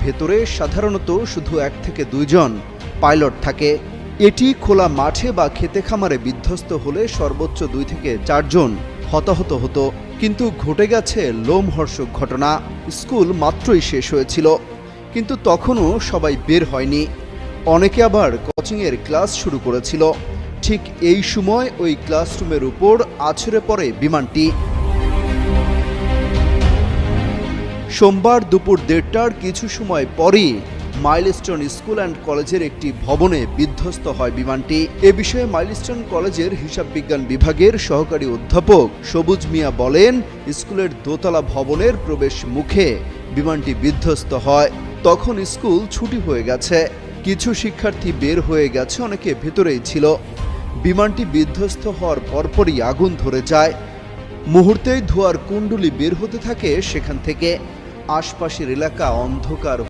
ভেতরে সাধারণত শুধু 1 থেকে 2 জন পাইলট থাকে। এটি খোলা মাঠে বা খেতে খামারে বিধ্বস্ত হলে সর্বোচ্চ 2 থেকে 4 জন হতাহত হতো। কিন্তু ঘটে গেছে লোমহর্ষক ঘটনা। স্কুল মাত্রই শেষ হয়েছিল, কিন্তু তখনও সবাই বের হয়নি। অনেকে আবার কোচিংয়ের ক্লাস শুরু করেছিল। ঠিক এই সময় ওই ক্লাসরুমের উপর আছড়ে পড়ে বিমানটি। সোমবার দুপুর 1:30টার কিছু সময় পরই মাইলস্টোন স্কুল অ্যান্ড কলেজের একটি ভবনে বিধ্বস্ত হয় বিমানটি। এ বিষয়ে মাইলস্টোন কলেজের হিসাব বিজ্ঞান বিভাগের সহকারী অধ্যাপক সবুজ মিয়া বলেন, স্কুলের দোতলা ভবনের প্রবেশ মুখে বিমানটি বিধ্বস্ত হয়। তখন স্কুল ছুটি হয়ে গেছে, কিছু শিক্ষার্থী বের হয়ে গেছে, অনেকে ভেতরেই ছিল। বিমানটি বিধ্বস্ত হওয়ার পরপরই আগুন ধরে যায়। মুহূর্তেই ধোঁয়ার কুণ্ডলী বের হতে থাকে সেখান থেকে। আশপাশের এলাকা অন্ধকার